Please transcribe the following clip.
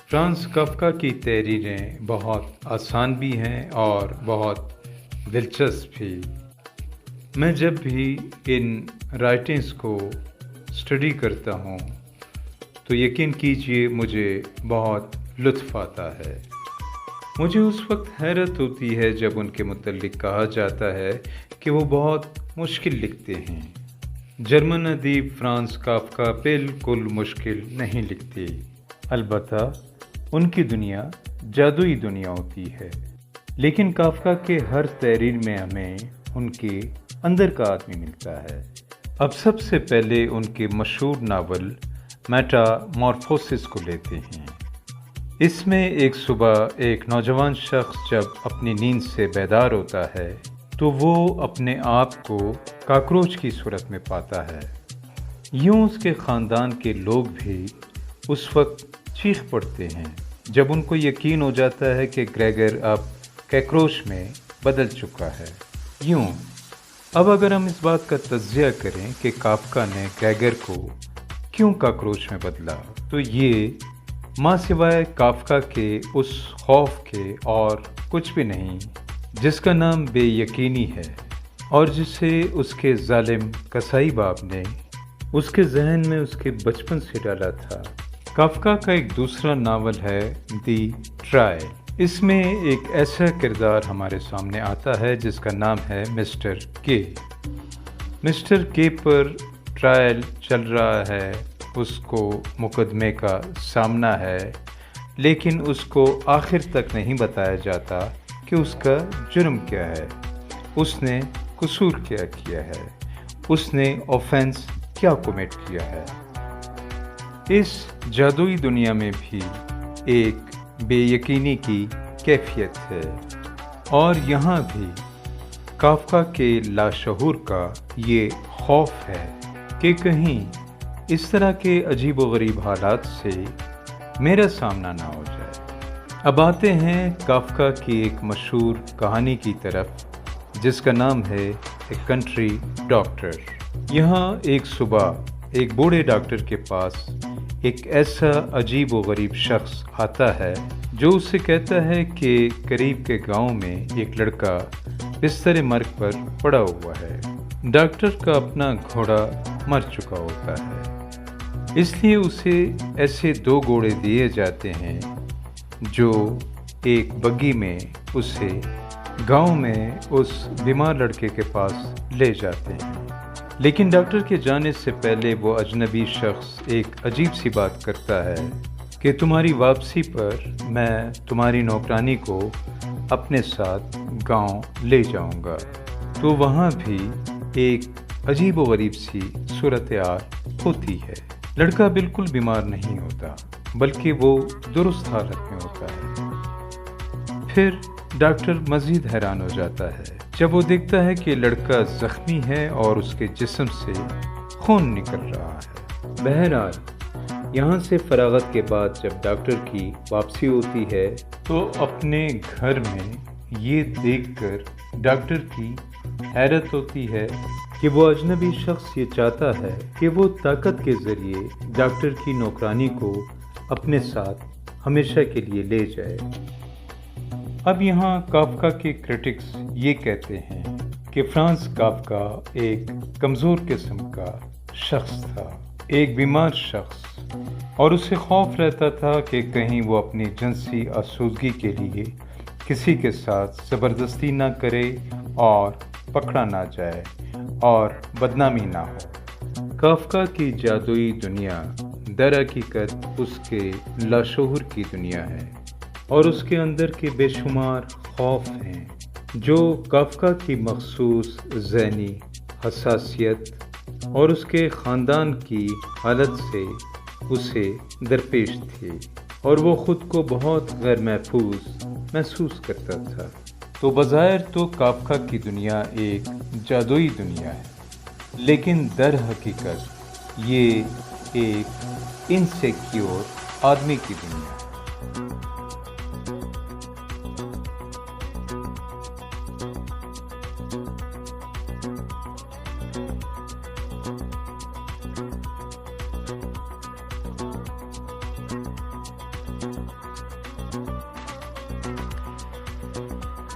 Franz کافکا کی تحریریں بہت آسان بھی ہیں اور بہت دلچسپ بھی۔ میں جب بھی ان رائٹنگز کو اسٹڈی کرتا ہوں تو یقین کیجئے مجھے بہت لطف آتا ہے۔ مجھے اس وقت حیرت ہوتی ہے جب ان کے متعلق کہا جاتا ہے کہ وہ بہت مشکل لکھتے ہیں۔ جرمن ادیب فرانز کافکا بالکل مشکل نہیں لکھتے، البتہ ان کی دنیا جادوئی دنیا ہوتی ہے۔ لیکن کافکا کے ہر تحریر میں ہمیں ان کے اندر کا آدمی ملتا ہے۔ اب سب سے پہلے ان کے مشہور ناول میٹامورفوسس کو لیتے ہیں۔ اس میں ایک صبح ایک نوجوان شخص جب اپنی نیند سے بیدار ہوتا ہے تو وہ اپنے آپ کو کاکروچ کی صورت میں پاتا ہے۔ یوں اس کے خاندان کے لوگ بھی اس وقت چیخ پڑتے ہیں جب ان کو یقین ہو جاتا ہے کہ گریگر اب کیکروچ میں بدل چکا ہے۔ یوں اب اگر ہم اس بات کا تجزیہ کریں کہ کافکا نے گریگر کو کیوں کاکروچ میں بدلا تو یہ ماں سوائے کافکا کے اس خوف کے اور کچھ بھی نہیں جس کا نام بے یقینی ہے اور جسے اس کے ظالم قصائی باپ نے اس کے ذہن میں اس کے بچپن سے ڈالا تھا۔ کافکا کا ایک دوسرا ناول ہے دی ٹرائل۔ اس میں ایک ایسا کردار ہمارے سامنے آتا ہے جس کا نام ہے مسٹر کے۔ مسٹر کے پر ٹرائل چل رہا ہے، اس کو مقدمے کا سامنا ہے، لیکن اس کو آخر تک نہیں بتایا جاتا کہ اس کا جرم کیا ہے، اس نے قصور کیا کیا ہے، اس نے آفینس کیا کمٹ کیا ہے۔ اس جادوئی دنیا میں بھی ایک بے یقینی کی کیفیت ہے، اور یہاں بھی کافکا کے لاشعور کا یہ خوف ہے کہ کہیں اس طرح کے عجیب و غریب حالات سے میرا سامنا نہ ہو جائے۔ اب آتے ہیں کافکا کی ایک مشہور کہانی کی طرف جس کا نام ہے اے کنٹری ڈاکٹر۔ یہاں ایک صبح ایک بوڑھے ڈاکٹر کے پاس ایک ایسا عجیب و غریب شخص آتا ہے جو اس سے کہتا ہے کہ قریب کے گاؤں میں ایک لڑکا بستر مرگ پر پڑا ہوا ہے۔ ڈاکٹر کا اپنا گھوڑا مر چکا ہوتا ہے، اس لیے اسے ایسے 2 گھوڑے دیے جاتے ہیں جو ایک بگی میں اسے گاؤں میں اس بیمار لڑکے کے پاس لے جاتے ہیں۔ لیکن ڈاکٹر کے جانے سے پہلے وہ اجنبی شخص ایک عجیب سی بات کرتا ہے کہ تمہاری واپسی پر میں تمہاری نوکرانی کو اپنے ساتھ گاؤں لے جاؤں گا۔ تو وہاں بھی ایک عجیب و غریب سی صورتحال ہوتی ہے۔ لڑکا بالکل بیمار نہیں ہوتا بلکہ وہ درست حالت میں ہوتا ہے۔ پھر ڈاکٹر مزید حیران ہو جاتا ہے جب وہ دیکھتا ہے کہ لڑکا زخمی ہے اور اس کے جسم سے خون نکل رہا ہے۔ بہرحال یہاں سے فراغت کے بعد جب ڈاکٹر کی واپسی ہوتی ہے تو اپنے گھر میں یہ دیکھ کر ڈاکٹر کی حیرت ہوتی ہے کہ وہ اجنبی شخص یہ چاہتا ہے کہ وہ طاقت کے ذریعے ڈاکٹر کی نوکرانی کو اپنے ساتھ ہمیشہ کے لیے لے جائے۔ اب یہاں کافکا کے کرٹکس یہ کہتے ہیں کہ فرانز کافکا ایک کمزور قسم کا شخص تھا، ایک بیمار شخص، اور اسے خوف رہتا تھا کہ کہیں وہ اپنی جنسی آسودگی کے لیے کسی کے ساتھ زبردستی نہ کرے اور پکڑا نہ جائے اور بدنامی نہ ہو۔ کافکا کی جادوئی دنیا در حقیقت اس کے لاشعور کی دنیا ہے اور اس کے اندر کے بے شمار خوف ہیں جو کافکا کی مخصوص ذہنی حساسیت اور اس کے خاندان کی حالت سے اسے درپیش تھی اور وہ خود کو بہت غیر محفوظ محسوس کرتا تھا۔ تو بظاہر تو کافکا کی دنیا ایک جادوئی دنیا ہے، لیکن در حقیقت یہ ایک انسیکیور آدمی کی دنیا ہے۔